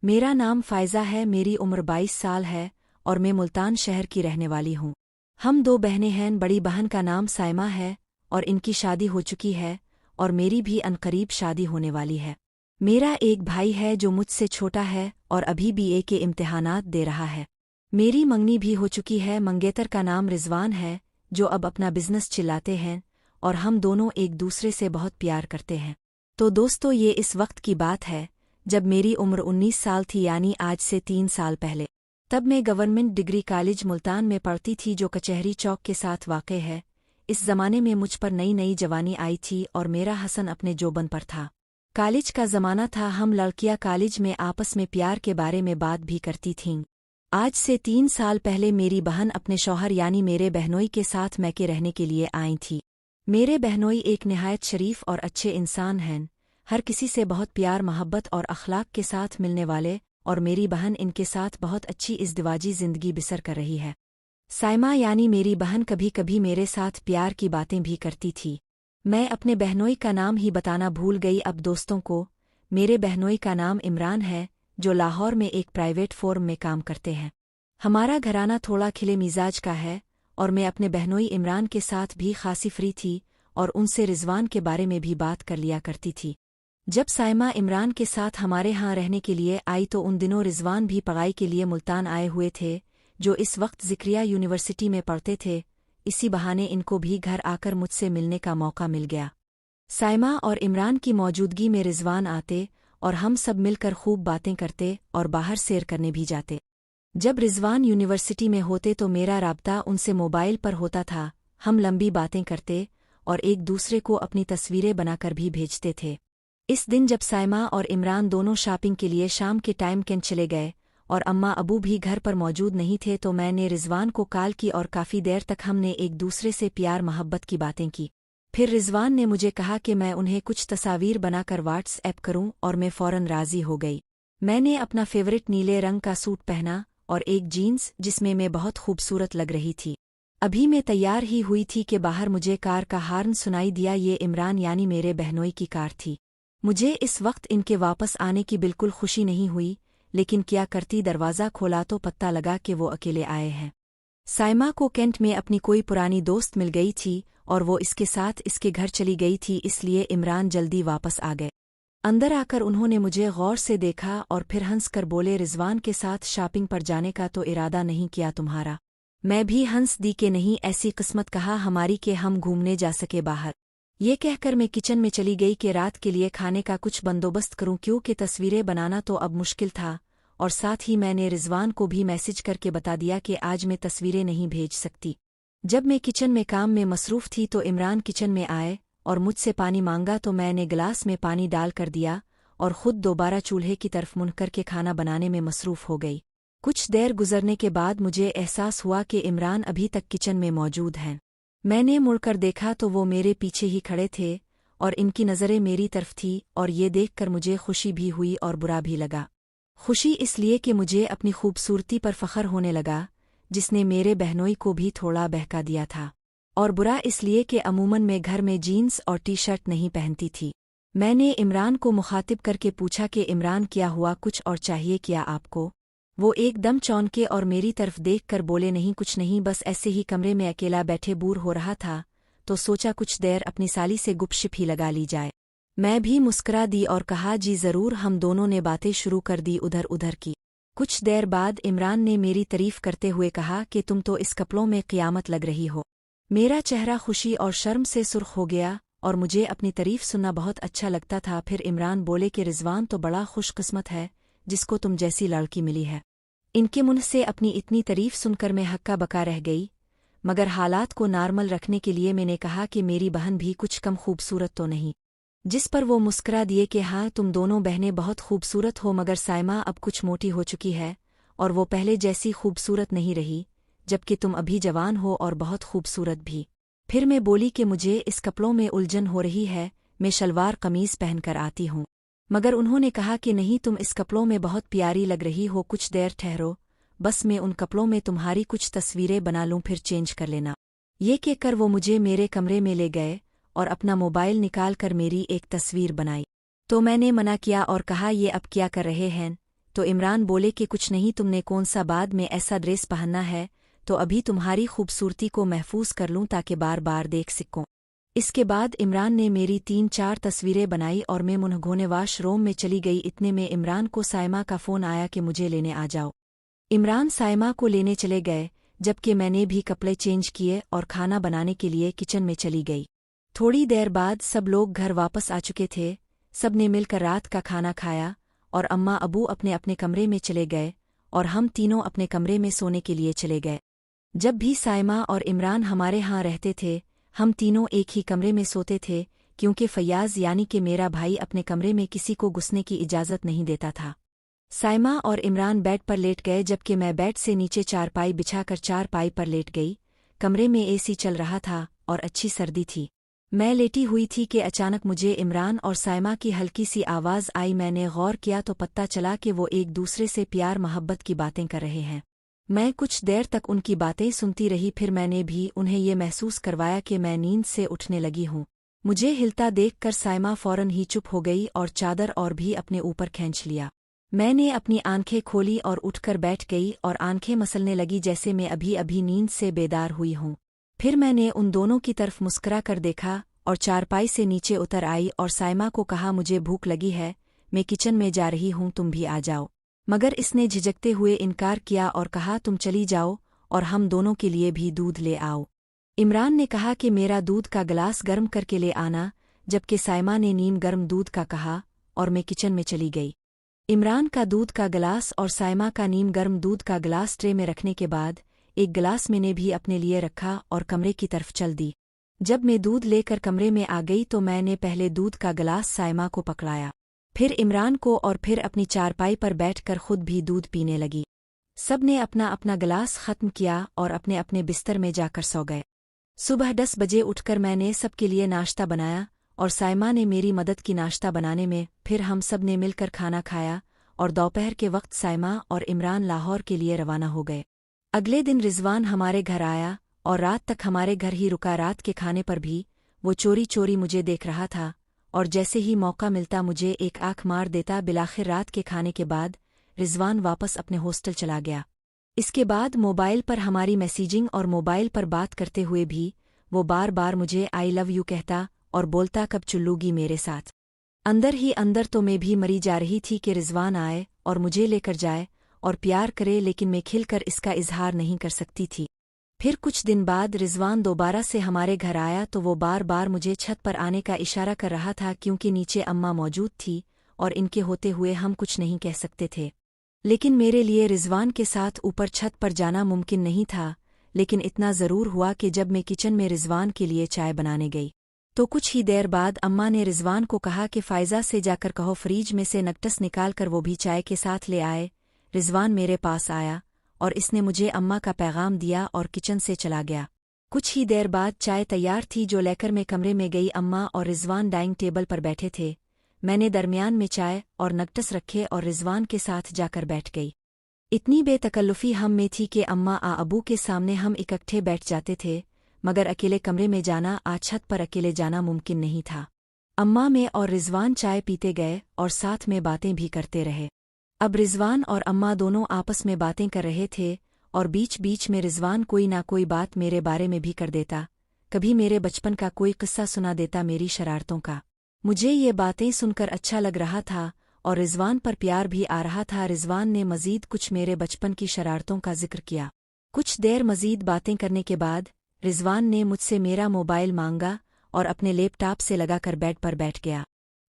मेरा नाम फ़ायज़ा है, मेरी उम्र 22 साल है और मैं मुल्तान शहर की रहने वाली हूँ। हम 2 बहनें हैं, बड़ी बहन का नाम साइमा है और इनकी शादी हो चुकी है और मेरी भी अनकरीब शादी होने वाली है। मेरा एक भाई है जो मुझसे छोटा है और अभी बीए के इम्तिहानात दे रहा है। मेरी मंगनी भी हो चुकी है। मंगेतर का नाम रिजवान है जो अब अपना बिजनेस चिल्लाते हैं और हम दोनों एक दूसरे से बहुत प्यार करते हैं। तो दोस्तों, ये इस वक्त की बात है जब मेरी उम्र 19 साल थी, यानी आज से 3 साल पहले। तब मैं गवर्नमेंट डिग्री कॉलेज मुल्तान में पढ़ती थी जो कचहरी चौक के साथ वाक़ है। इस ज़माने में मुझ पर नई नई जवानी आई थी और मेरा हसन अपने जोबन पर था। कॉलेज का ज़माना था, हम लड़कियां कॉलेज में आपस में प्यार के बारे में बात भी करती थीं। आज से 3 साल पहले मेरी बहन अपने शौहर यानी मेरे बहनोई के साथ मैके रहने के लिए आई थी। मेरे बहनोई एक निहायत शरीफ और अच्छे इंसान हैं, हर किसी से बहुत प्यार मोहब्बत और अखलाक के साथ मिलने वाले, और मेरी बहन इनके साथ बहुत अच्छी इज़्दिवाजी ज़िंदगी बसर कर रही है। साइमा यानी मेरी बहन कभी कभी मेरे साथ प्यार की बातें भी करती थी। मैं अपने बहनोई का नाम ही बताना भूल गई अब दोस्तों को। मेरे बहनोई का नाम इमरान है जो लाहौर में एक प्राइवेट फर्म में काम करते हैं। हमारा घराना थोड़ा खिले मिजाज का है और मैं अपने बहनोई इमरान के साथ भी खासी फ्री थी और उनसे रिजवान के बारे में भी बात कर लिया करती थी। जब साइमा इमरान के साथ हमारे यहाँ रहने के लिए आई तो उन दिनों रिजवान भी पढ़ाई के लिए मुल्तान आए हुए थे, जो इस वक्त ज़िक्रिया यूनिवर्सिटी में पढ़ते थे। इसी बहाने इनको भी घर आकर मुझसे मिलने का मौका मिल गया। साइमा और इमरान की मौजूदगी में रिजवान आते और हम सब मिलकर खूब बातें करते और बाहर सैर करने भी जाते। जब रिजवान यूनिवर्सिटी में होते तो मेरा राब्ता उनसे मोबाइल पर होता था। हम लंबी बातें करते और एक दूसरे को अपनी तस्वीरें बनाकर भी भेजते थे। इस दिन जब साइमा और इमरान दोनों शॉपिंग के लिए शाम के टाइम कैंट चले गए और अम्मा अबू भी घर पर मौजूद नहीं थे, तो मैंने रिजवान को कॉल की और काफ़ी देर तक हमने एक दूसरे से प्यार मोहब्बत की बातें की। फिर रिजवान ने मुझे कहा कि मैं उन्हें कुछ तस्वीर बनाकर व्हाट्सएप करूं और मैं फ़ौरन राज़ी हो गई। मैंने अपना फेवरेट नीले रंग का सूट पहना और एक जीन्स जिसमें मैं बहुत खूबसूरत लग रही थी। अभी मैं तैयार ही हुई थी कि बाहर मुझे कार का हॉर्न सुनाई दिया। ये इमरान यानी मेरे बहनोई की कार थी। मुझे इस वक्त इनके वापस आने की बिल्कुल खुशी नहीं हुई, लेकिन क्या करती, दरवाज़ा खोला तो पता लगा कि वो अकेले आए हैं। साइमा को कैंट में अपनी कोई पुरानी दोस्त मिल गई थी और वो इसके साथ इसके घर चली गई थी, इसलिए इमरान जल्दी वापस आ गए। अंदर आकर उन्होंने मुझे गौर से देखा और फिर हंस कर बोले, रिजवान के साथ शॉपिंग पर जाने का तो इरादा नहीं किया तुम्हारा? मैं भी हंस दी कि नहीं, ऐसी किस्मत कहा हमारी कि हम घूमने जा सके बाहर। ये कहकर मैं किचन में चली गई कि रात के लिए खाने का कुछ बंदोबस्त करूं, क्योंकि तस्वीरें बनाना तो अब मुश्किल था, और साथ ही मैंने रिजवान को भी मैसेज करके बता दिया कि आज मैं तस्वीरें नहीं भेज सकती। जब मैं किचन में काम में मसरूफ़ थी तो इमरान किचन में आए और मुझसे पानी मांगा, तो मैंने गिलास में पानी डाल कर दिया और खुद दोबारा चूल्हे की तरफ मुड़ करके खाना बनाने में मसरूफ़ हो गई। कुछ देर गुजरने के बाद मुझे एहसास हुआ कि इमरान अभी तक किचन में मौजूद हैं। मैंने मुड़कर देखा तो वो मेरे पीछे ही खड़े थे और इनकी नज़रें मेरी तरफ थी, और ये देखकर मुझे खुशी भी हुई और बुरा भी लगा। खुशी इसलिए कि मुझे अपनी खूबसूरती पर फ़ख्र होने लगा, जिसने मेरे बहनोई को भी थोड़ा बहका दिया था, और बुरा इसलिए कि अमूमन मैं घर में जीन्स और टी शर्ट नहीं पहनती थी। मैंने इमरान को मुखातिब करके पूछा कि इमरान क्या हुआ, कुछ और चाहिए क्या आपको? वो एकदम चौंके और मेरी तरफ देखकर बोले, नहीं कुछ नहीं, बस ऐसे ही कमरे में अकेला बैठे बोर हो रहा था तो सोचा कुछ देर अपनी साली से गुपशप ही लगा ली जाए। मैं भी मुस्कुरा दी और कहा, जी ज़रूर। हम दोनों ने बातें शुरू कर दी उधर उधर की। कुछ देर बाद इमरान ने मेरी तारीफ करते हुए कहा कि तुम तो इस कपड़ों में क़यामत लग रही हो। मेरा चेहरा खुशी और शर्म से सुर्ख हो गया और मुझे अपनी तारीफ सुनना बहुत अच्छा लगता था। फिर इमरान बोले कि रिजवान तो बड़ा खुशकिस्मत है जिसको तुम जैसी लड़की मिली है। इनके मुंह से अपनी इतनी तारीफ सुनकर मैं हक्का बका रह गई, मगर हालात को नॉर्मल रखने के लिए मैंने कहा कि मेरी बहन भी कुछ कम खूबसूरत तो नहीं, जिस पर वो मुस्कुरा दिए कि हाँ, तुम दोनों बहनें बहुत खूबसूरत हो, मगर साइमा अब कुछ मोटी हो चुकी है और वो पहले जैसी खूबसूरत नहीं रही, जबकि तुम अभी जवान हो और बहुत खूबसूरत भी। फिर मैं बोली कि मुझे इस कपड़ों में उलझन हो रही है, मैं शलवार कमीज़ पहनकर आती हूँ। मगर उन्होंने कहा कि नहीं, तुम इस कपड़ों में बहुत प्यारी लग रही हो, कुछ देर ठहरो, बस मैं उन कपड़ों में तुम्हारी कुछ तस्वीरें बना लूं, फिर चेंज कर लेना। ये कहकर वो मुझे मेरे कमरे में ले गए और अपना मोबाइल निकाल कर मेरी एक तस्वीर बनाई। तो मैंने मना किया और कहा, ये अब क्या कर रहे हैं, तो इमरान बोले कि कुछ नहीं, तुमने कौन सा बाद में ऐसा ड्रेस पहनना है, तो अभी तुम्हारी खूबसूरती को महफूज कर लूं ताकि बार बार देख सकूं। इसके बाद इमरान ने मेरी 3-4 तस्वीरें बनाई और मैं मुनहगोने वाशरूम में चली गई। इतने में इमरान को साइमा का फ़ोन आया कि मुझे लेने आ जाओ। इमरान साइमा को लेने चले गए, जबकि मैंने भी कपड़े चेंज किए और खाना बनाने के लिए किचन में चली गई। थोड़ी देर बाद सब लोग घर वापस आ चुके थे। सब ने मिलकर रात का खाना खाया और अम्मा अबू अपने अपने कमरे में चले गए और हम तीनों अपने कमरे में सोने के लिए चले गए। जब भी साइमा और इमरान हमारे यहाँ रहते थे, हम तीनों एक ही कमरे में सोते थे, क्योंकि फैयाज यानी कि मेरा भाई अपने कमरे में किसी को घुसने की इजाज़त नहीं देता था। साइमा और इमरान बेड पर लेट गए, जबकि मैं बेड से नीचे चारपाई बिछाकर चारपाई पर लेट गई। कमरे में एसी चल रहा था और अच्छी सर्दी थी। मैं लेटी हुई थी कि अचानक मुझे इमरान और साइमा की हल्की सी आवाज़ आई। मैंने गौर किया तो पता चला कि वो एक दूसरे से प्यार मोहब्बत की बातें कर रहे हैं। मैं कुछ देर तक उनकी बातें सुनती रही, फिर मैंने भी उन्हें ये महसूस करवाया कि मैं नींद से उठने लगी हूँ। मुझे हिलता देखकर साइमा फौरन ही चुप हो गई और चादर और भी अपने ऊपर खींच लिया। मैंने अपनी आंखें खोली और उठकर बैठ गई और आंखें मसलने लगी जैसे मैं अभी अभी नींद से बेदार हुई हूँ। फिर मैंने उन दोनों की तरफ मुस्कुरा कर देखा और चारपाई से नीचे उतर आई और साइमा को कहा, मुझे भूख लगी है, मैं किचन में जा रही हूँ, तुम भी आ जाओ। मगर इसने झिझकते हुए इनकार किया और कहा, तुम चली जाओ और हम दोनों के लिए भी दूध ले आओ। इमरान ने कहा कि मेरा दूध का गिलास गर्म करके ले आना, जबकि साइमा ने नीम गर्म दूध का कहा और मैं किचन में चली गई। इमरान का दूध का गिलास और साइमा का नीम गर्म दूध का गिलास ट्रे में रखने के बाद एक गिलास मैंने भी अपने लिए रखा और कमरे की तरफ चल दी। जब मैं दूध लेकर कमरे में आ गई तो मैंने पहले दूध का गिलास साइमा को पकड़ाया, फिर इमरान को और फिर अपनी चारपाई पर बैठकर खुद भी दूध पीने लगी। सब ने अपना अपना गिलास खत्म किया और अपने अपने बिस्तर में जाकर सो गए। सुबह 10 बजे उठकर मैंने सबके लिए नाश्ता बनाया और साइमा ने मेरी मदद की नाश्ता बनाने में। फिर हम सब ने मिलकर खाना खाया और दोपहर के वक्त साइमा और इमरान लाहौर के लिए रवाना हो गए। अगले दिन रिजवान हमारे घर आया और रात तक हमारे घर ही रुका। रात के खाने पर भी वो चोरी चोरी मुझे देख रहा था और जैसे ही मौका मिलता मुझे एक आंख मार देता। बिलाखिर रात के खाने के बाद रिजवान वापस अपने हॉस्टल चला गया। इसके बाद मोबाइल पर हमारी मैसेजिंग और मोबाइल पर बात करते हुए भी वो बार बार मुझे आई लव यू कहता और बोलता, कब चुल्लूगी मेरे साथ। अंदर ही अंदर तो मैं भी मरी जा रही थी कि रिजवान आए और मुझे लेकर जाए और प्यार करे, लेकिन मैं खिलकर इसका इजहार नहीं कर सकती थी। फिर कुछ दिन बाद रिजवान दोबारा से हमारे घर आया तो वो बार बार मुझे छत पर आने का इशारा कर रहा था, क्योंकि नीचे अम्मा मौजूद थी और इनके होते हुए हम कुछ नहीं कह सकते थे। लेकिन मेरे लिए रिजवान के साथ ऊपर छत पर जाना मुमकिन नहीं था। लेकिन इतना ज़रूर हुआ कि जब मैं किचन में रिजवान के लिए चाय बनाने गई तो कुछ ही देर बाद अम्मा ने रिजवान को कहा कि फ़ायज़ा से जाकर कहो फ्रीज में से नकटस निकाल कर वो भी चाय के साथ ले आए। रिजवान मेरे पास आया और इसने मुझे अम्मा का पैगाम दिया और किचन से चला गया। कुछ ही देर बाद चाय तैयार थी जो लेकर मैं कमरे में गई। अम्मा और रिजवान डाइनिंग टेबल पर बैठे थे। मैंने दरमियान में चाय और नकटस रखे और रिजवान के साथ जाकर बैठ गई। इतनी बेतकल्लुफ़ी हम में थी कि अम्मा अबू के सामने हम इकट्ठे बैठ जाते थे, मगर अकेले कमरे में जाना, छत पर अकेले जाना मुमकिन नहीं था। अम्मा में और रिजवान चाय पीते गए और साथ में बातें भी करते रहे। अब रिजवान और अम्मा दोनों आपस में बातें कर रहे थे और बीच बीच में रिजवान कोई ना कोई बात मेरे बारे में भी कर देता। कभी मेरे बचपन का कोई किस्सा सुना देता, मेरी शरारतों का। मुझे ये बातें सुनकर अच्छा लग रहा था और रिजवान पर प्यार भी आ रहा था। रिजवान ने मजीद कुछ मेरे बचपन की शरारतों का जिक्र किया। कुछ देर मजीद बातें करने के बाद रिजवान ने मुझसे मेरा मोबाइल मांगा और अपने लैपटॉप से लगाकर बेड पर बैठ गया।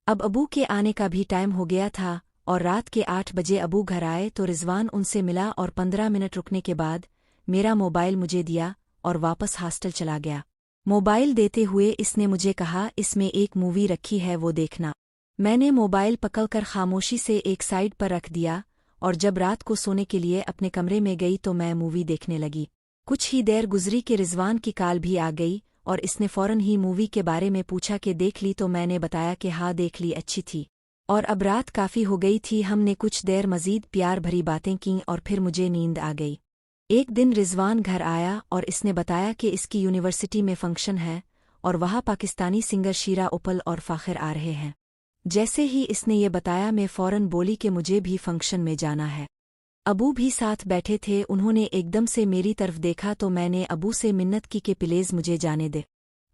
अब अबू के आने का भी टाइम हो गया था और रात के 8 बजे अबू घर आए तो रिजवान उनसे मिला और 15 मिनट रुकने के बाद मेरा मोबाइल मुझे दिया और वापस हॉस्टल चला गया। मोबाइल देते हुए इसने मुझे कहा, इसमें एक मूवी रखी है, वो देखना। मैंने मोबाइल पकड़कर खामोशी से एक साइड पर रख दिया और जब रात को सोने के लिए अपने कमरे में गई तो मैं मूवी देखने लगी। कुछ ही देर गुजरी कि रिजवान की कॉल भी आ गई और इसने फौरन ही मूवी के बारे में पूछा कि देख ली, तो मैंने बताया कि हाँ देख ली, अच्छी थी। और अब रात काफ़ी हो गई थी। हमने कुछ देर मजीद प्यार भरी बातें की और फिर मुझे नींद आ गई। एक दिन रिजवान घर आया और इसने बताया कि इसकी यूनिवर्सिटी में फंक्शन है और वहाँ पाकिस्तानी सिंगर शीरा उपल और फ़ाखिर आ रहे हैं। जैसे ही इसने ये बताया मैं फौरन बोली कि मुझे भी फंक्शन में जाना है। अबू भी साथ बैठे थे, उन्होंने एकदम से मेरी तरफ देखा तो मैंने अबू से मिन्नत की कि प्लीज मुझे जाने दे।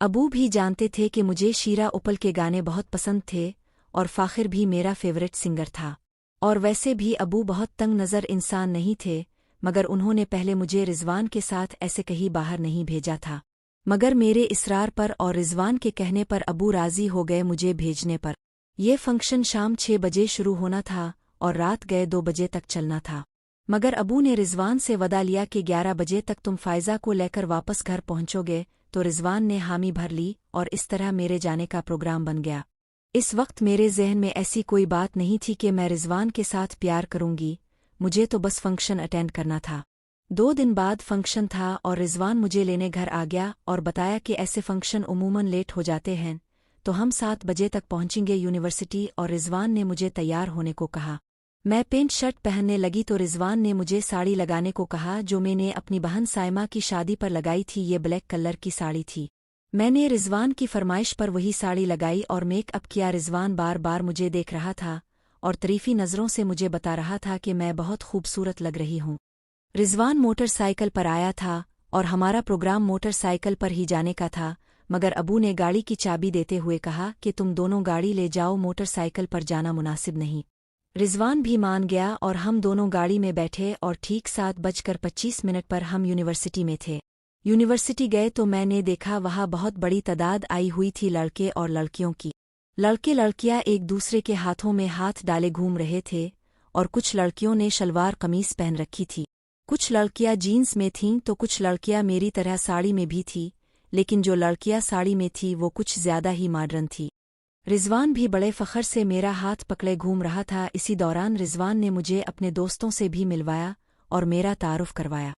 अबू भी जानते थे कि मुझे शीरा उपल के गाने बहुत पसंद थे और फाखिर भी मेरा फेवरेट सिंगर था। और वैसे भी अबू बहुत तंग नज़र इंसान नहीं थे, मगर उन्होंने पहले मुझे रिजवान के साथ ऐसे कहीं बाहर नहीं भेजा था। मगर मेरे इसरार पर और रिजवान के कहने पर अबू राजी हो गए मुझे भेजने पर। ये फंक्शन शाम 6 बजे शुरू होना था और रात गए 2 बजे तक चलना था। मगर अबू ने रिजवान से वदा लिया कि 11 बजे तक तुम फायजा को लेकर वापस घर पहुंचोगे, तो रिजवान ने हामी भर ली और इस तरह मेरे जाने का प्रोग्राम बन गया। इस वक्त मेरे जहन में ऐसी कोई बात नहीं थी कि मैं रिजवान के साथ प्यार करूंगी, मुझे तो बस फंक्शन अटेंड करना था। 2 दिन बाद फंक्शन था और रिजवान मुझे लेने घर आ गया और बताया कि ऐसे फंक्शन उमूमन लेट हो जाते हैं, तो हम 7 बजे तक पहुंचेंगे यूनिवर्सिटी। और रिजवान ने मुझे तैयार होने को कहा। मैं पेंट शर्ट पहनने लगी तो रिजवान ने मुझे साड़ी लगाने को कहा जो मैंने अपनी बहन साइमा की शादी पर लगाई थी। ये ब्लैक कलर की साड़ी थी। मैंने रिजवान की फरमाइश पर वही साड़ी लगाई और मेकअप किया। रिजवान बार बार मुझे देख रहा था और तरीफी नज़रों से मुझे बता रहा था कि मैं बहुत खूबसूरत लग रही हूँ। रिजवान मोटरसाइकिल पर आया था और हमारा प्रोग्राम मोटरसाइकिल पर ही जाने का था, मगर अबू ने गाड़ी की चाबी देते हुए कहा कि तुम दोनों गाड़ी ले जाओ, मोटरसाइकिल पर जाना मुनासिब नहीं। रिजवान भी मान गया और हम दोनों गाड़ी में बैठे और ठीक 7:25 पर हम यूनिवर्सिटी में थे। यूनिवर्सिटी गए तो मैंने देखा वहाँ बहुत बड़ी तादाद आई हुई थी लड़के और लड़कियों की। लड़के लड़कियां एक दूसरे के हाथों में हाथ डाले घूम रहे थे और कुछ लड़कियों ने शलवार कमीज पहन रखी थी। कुछ लड़कियां जीन्स में थीं तो कुछ लड़कियां मेरी तरह साड़ी में भी थी, लेकिन जो लड़कियां साड़ी में थी वो कुछ ज्यादा ही मॉडर्न थी। रिजवान भी बड़े फखर से मेरा हाथ पकड़े घूम रहा था। इसी दौरान रिजवान ने मुझे अपने दोस्तों से भी मिलवाया और मेरा तारुफ करवाया।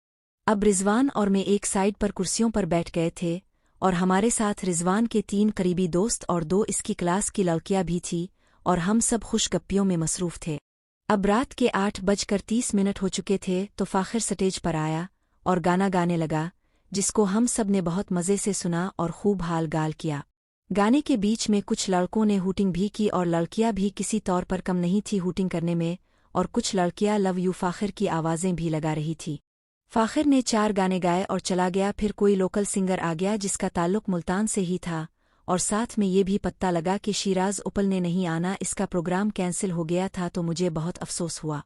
अब रिजवान और मैं एक साइड पर कुर्सियों पर बैठ गए थे और हमारे साथ रिजवान के 3 करीबी दोस्त और 2 इसकी क्लास की लड़कियां भी थी और हम सब खुशगप्पियों में मसरूफ थे। अब रात के 8:30 हो चुके थे तो फाखिर स्टेज पर आया और गाना गाने लगा, जिसको हम सब ने बहुत मज़े से सुना और खूब हाल गाल किया। गाने के बीच में कुछ लड़कों ने हूटिंग भी की और लड़कियां भी किसी तौर पर कम नहीं थी हूटिंग करने में, और कुछ लड़कियां लव यू फाखिर की आवाज़ें भी लगा रही थी। फाखिर ने 4 गाने गाए और चला गया। फिर कोई लोकल सिंगर आ गया जिसका ताल्लुक मुल्तान से ही था और साथ में ये भी पता लगा कि शिराज उपल ने नहीं आना, इसका प्रोग्राम कैंसिल हो गया था। तो मुझे बहुत अफसोस हुआ।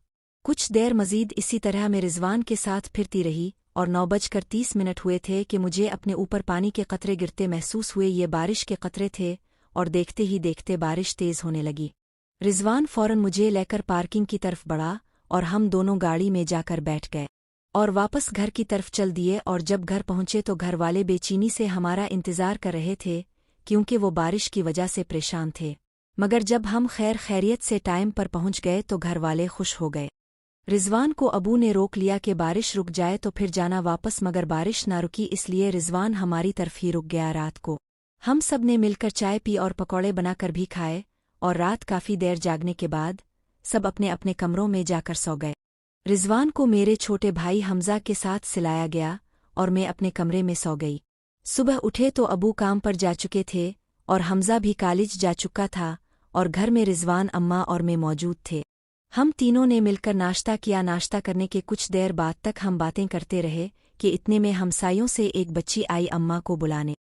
कुछ देर मजीद इसी तरह मैं रिजवान के साथ फिरती रही और 9:30 हुए थे कि मुझे अपने ऊपर पानी के कतरे गिरते महसूस हुए। ये बारिश के कतरे थे और देखते ही देखते बारिश तेज होने लगी। रिजवान फौरन मुझे लेकर पार्किंग की तरफ बढ़ा और हम दोनों गाड़ी में जाकर बैठ गए और वापस घर की तरफ चल दिए। और जब घर पहुंचे तो घर वाले बेचैनी से हमारा इंतजार कर रहे थे, क्योंकि वो बारिश की वजह से परेशान थे। मगर जब हम खैर खैरियत से टाइम पर पहुंच गए तो घर वाले खुश हो गए। रिजवान को अबू ने रोक लिया कि बारिश रुक जाए तो फिर जाना वापस, मगर बारिश ना रुकी, इसलिए रिजवान हमारी तरफ ही रुक गया। रात को हम सब ने मिलकर चाय पी और पकौड़े बनाकर भी खाए और रात काफ़ी देर जागने के बाद सब अपने अपने कमरों में जाकर सो गए। रिजवान को मेरे छोटे भाई हमजा के साथ सिलाया गया और मैं अपने कमरे में सो गई। सुबह उठे तो अबू काम पर जा चुके थे और हमजा भी कॉलेज जा चुका था और घर में रिजवान, अम्मा और मैं मौजूद थे। हम तीनों ने मिलकर नाश्ता किया। नाश्ता करने के कुछ देर बाद तक हम बातें करते रहे कि इतने में हमसायों से एक बच्ची आई अम्मा को बुलाने।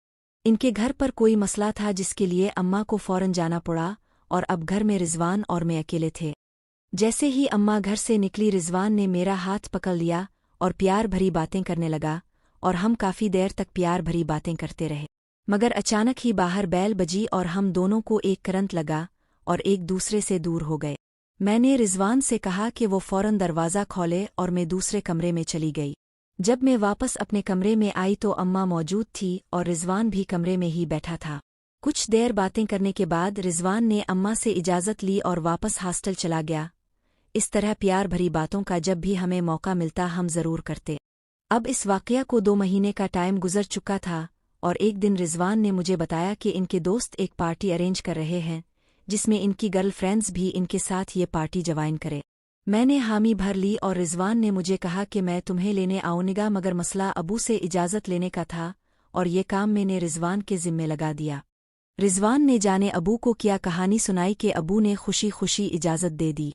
इनके घर पर कोई मसला था जिसके लिए अम्मा को फौरन जाना पड़ा और अब घर में रिजवान और मैं अकेले थे। जैसे ही अम्मा घर से निकली रिजवान ने मेरा हाथ पकड़ लिया और प्यार भरी बातें करने लगा और हम काफ़ी देर तक प्यार भरी बातें करते रहे। मगर अचानक ही बाहर बैल बजी और हम दोनों को एक करंट लगा और एक दूसरे से दूर हो गए। मैंने रिजवान से कहा कि वो फौरन दरवाज़ा खोले और मैं दूसरे कमरे में चली गई। जब मैं वापस अपने कमरे में आई तो अम्मा मौजूद थी और रिजवान भी कमरे में ही बैठा था। कुछ देर बातें करने के बाद रिजवान ने अम्मा से इजाज़त ली और वापस हॉस्टल चला गया। इस तरह प्यार भरी बातों का जब भी हमें मौका मिलता हम ज़रूर करते। अब इस वाक़या को 2 महीने का टाइम गुजर चुका था और एक दिन रिजवान ने मुझे बताया कि इनके दोस्त एक पार्टी अरेंज कर रहे हैं जिसमें इनकी गर्लफ्रेंड्स भी इनके साथ ये पार्टी ज्वाइन करे। मैंने हामी भर ली और रिजवान ने मुझे कहा कि मैं तुम्हें लेने आऊँगा, मगर मसला अबू से इजाज़त लेने का था और ये काम मैंने रिजवान के ज़िम्मे लगा दिया। रिजवान ने जाने अबू को क्या कहानी सुनाई कि अबू ने खुशी खुशी इजाज़त दे दी।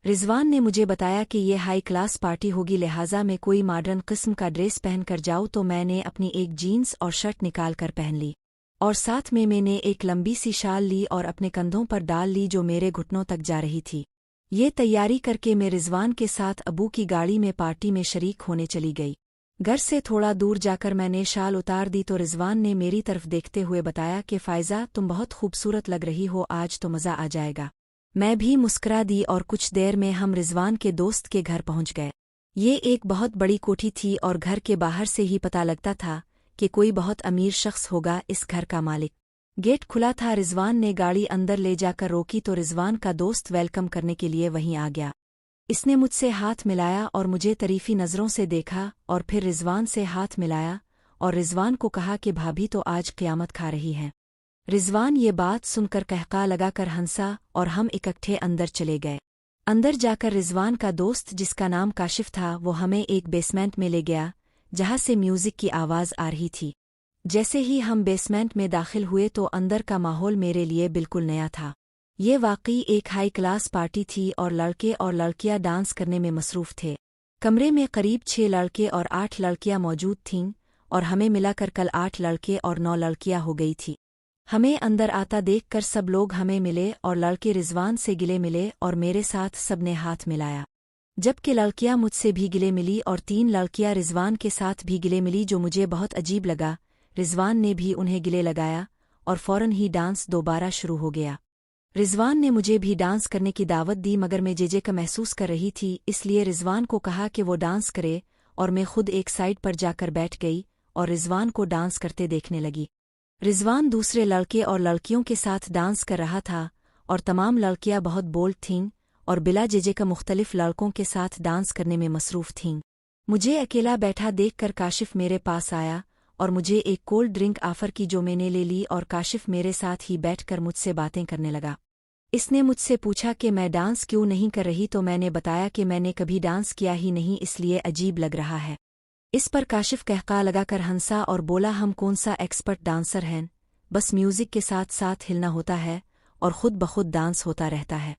रिजवान ने मुझे बताया कि ये हाई क्लास पार्टी होगी, लिहाजा मैं कोई मॉडर्न किस्म का ड्रेस पहन कर जाऊँ, तो मैंने अपनी एक जीन्स और शर्ट निकाल कर पहन ली और साथ में मैंने एक लंबी सी शाल ली और अपने कंधों पर डाल ली जो मेरे घुटनों तक जा रही थी। ये तैयारी करके मैं रिजवान के साथ अबू की गाड़ी में पार्टी में शरीक होने चली गई। घर से थोड़ा दूर जाकर मैंने शाल उतार दी तो रिजवान ने मेरी तरफ देखते हुए बताया कि फ़ायज़ा, तुम बहुत खूबसूरत लग रही हो, आज तो मज़ा आ जाएगा। मैं भी मुस्कुरा दी और कुछ देर में हम रिजवान के दोस्त के घर पहुंच गए। ये एक बहुत बड़ी कोठी थी और घर के बाहर से ही पता लगता था कि कोई बहुत अमीर शख्स होगा इस घर का मालिक। गेट खुला था, रिजवान ने गाड़ी अंदर ले जाकर रोकी तो रिजवान का दोस्त वेलकम करने के लिए वहीं आ गया। इसने मुझसे हाथ मिलाया और मुझे तरीफी नज़रों से देखा और फिर रिजवान से हाथ मिलाया और रिजवान को कहा कि भाभी तो आज क़यामत खा रही हैं। रिजवान ये बात सुनकर कहका लगाकर हंसा और हम इकट्ठे अंदर चले गए। अंदर जाकर रिजवान का दोस्त जिसका नाम काशिफ था वो हमें एक बेसमेंट में ले गया जहाँ से म्यूज़िक की आवाज़ आ रही थी। जैसे ही हम बेसमेंट में दाखिल हुए तो अंदर का माहौल मेरे लिए बिल्कुल नया था। ये वाकई एक हाई क्लास पार्टी थी और लड़के और लड़कियां डांस करने में मसरूफ़ थे। कमरे में करीब 6 लड़के और 8 लड़कियां मौजूद थीं और हमें मिलाकर कल 8 लड़के और 9 लड़कियां हो गई थी। हमें अंदर आता देखकर सब लोग हमें मिले और लड़के रिजवान से गिले मिले और मेरे साथ सबने हाथ मिलाया, जबकि लड़कियां मुझसे भी गिले मिली और 3 लड़कियां रिजवान के साथ भी गिले मिली, जो मुझे बहुत अजीब लगा। रिजवान ने भी उन्हें गिले लगाया और फौरन ही डांस दोबारा शुरू हो गया। रिजवान ने मुझे भी डांस करने की दावत दी मगर मैं जेजे का महसूस कर रही थी, इसलिए रिजवान को कहा कि वो डांस करे और मैं खुद एक साइड पर जाकर बैठ गई और रिजवान को डांस करते देखने लगी। रिजवान दूसरे लड़के और लड़कियों के साथ डांस कर रहा था और तमाम लड़कियां बहुत बोल्ड थीं और बिला जेजे का मुख्तलिफ लड़कों के साथ डांस करने में मसरूफ़ थीं। मुझे अकेला बैठा देखकर काशिफ मेरे पास आया और मुझे एक कोल्ड ड्रिंक ऑफ़र की जो मैंने ले ली और काशिफ मेरे साथ ही बैठकर मुझसे बातें करने लगा। इसने मुझसे पूछा कि मैं डांस क्यों नहीं कर रही, तो मैंने बताया कि मैंने कभी डांस किया ही नहीं, इसलिए अजीब लग रहा है। इस पर काशिफ कहका लगाकर हंसा और बोला, हम कौन सा एक्सपर्ट डांसर हैं, बस म्यूज़िक के साथ साथ हिलना होता है और खुद बखुद डांस होता रहता है।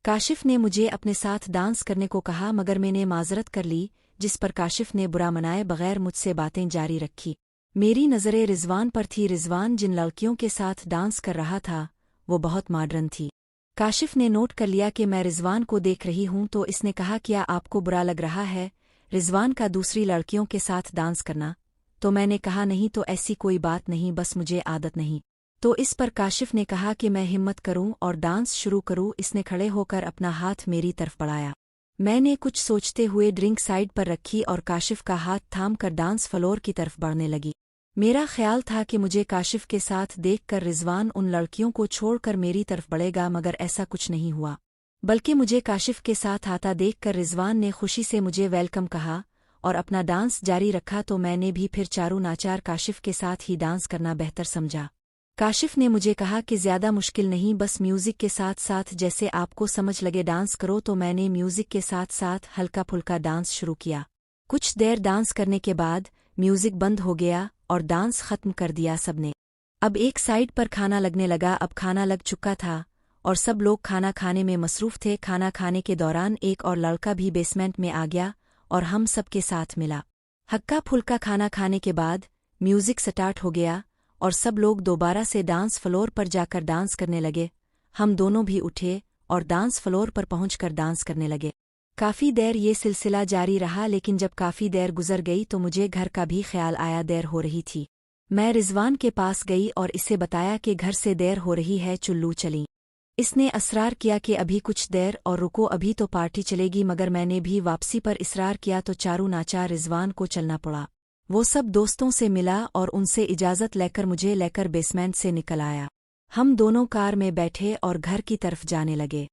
काशिफ ने मुझे अपने साथ डांस करने को कहा मगर मैंने माजरत कर ली, जिस पर काशिफ ने बुरा मनाए बगैर मुझसे बातें जारी रखी। मेरी नज़रें रिजवान पर थी। रिजवान जिन लड़कियों के साथ डांस कर रहा था वो बहुत मॉडर्न थी। काशिफ ने नोट कर लिया कि मैं रिजवान को देख रही हूं तो इसने कहा, क्या आपको बुरा लग रहा है रिजवान का दूसरी लड़कियों के साथ डांस करना? तो मैंने कहा, नहीं तो ऐसी कोई बात नहीं, बस मुझे आदत नहीं। तो इस पर काशिफ ने कहा कि मैं हिम्मत करूं और डांस शुरू करूं। इसने खड़े होकर अपना हाथ मेरी तरफ बढ़ाया। मैंने कुछ सोचते हुए ड्रिंक साइड पर रखी और काशिफ का हाथ थाम कर डांस फ्लोर की तरफ बढ़ने लगी। मेरा ख्याल था कि मुझे काशिफ के साथ देखकर रिजवान उन लड़कियों को छोड़कर मेरी तरफ बढ़ेगा, मगर ऐसा कुछ नहीं हुआ, बल्कि मुझे काशिफ के साथ आता देखकर रिजवान ने खुशी से मुझे वेलकम कहा और अपना डांस जारी रखा। तो मैंने भी फिर चारों नाचार काशिफ के साथ ही डांस करना बेहतर समझा। काशिफ ने मुझे कहा कि ज़्यादा मुश्किल नहीं, बस म्यूज़िक के साथ साथ जैसे आपको समझ लगे डांस करो। तो मैंने म्यूज़िक के साथ साथ हल्का फुल्का डांस शुरू किया। कुछ देर डांस करने के बाद म्यूज़िक बंद हो गया और डांस ख़त्म कर दिया सबने। अब एक साइड पर खाना लगने लगा। अब खाना लग चुका था और सब लोग खाना खाने में मसरूफ़ थे। खाना खाने के दौरान एक और लड़का भी बेसमेंट में आ गया और हम सब के साथ मिला। हक्का फुल्का खाना खाने के बाद म्यूज़िक स्टार्ट हो गया और सब लोग दोबारा से डांस फ्लोर पर जाकर डांस करने लगे। हम दोनों भी उठे और डांस फ्लोर पर पहुंचकर डांस करने लगे। काफ़ी देर ये सिलसिला जारी रहा, लेकिन जब काफ़ी देर गुजर गई तो मुझे घर का भी ख्याल आया। देर हो रही थी। मैं रिजवान के पास गई और इसे बताया कि घर से देर हो रही है, चुल्लू चली। इसने असरार किया कि अभी कुछ देर और रुको, अभी तो पार्टी चलेगी, मगर मैंने भी वापसी पर इसरार किया तो चारों नाचार रिजवान को चलना पड़ा। वो सब दोस्तों से मिला और उनसे इजाज़त लेकर मुझे लेकर बेसमेंट से निकल आया। हम दोनों कार में बैठे और घर की तरफ जाने लगे।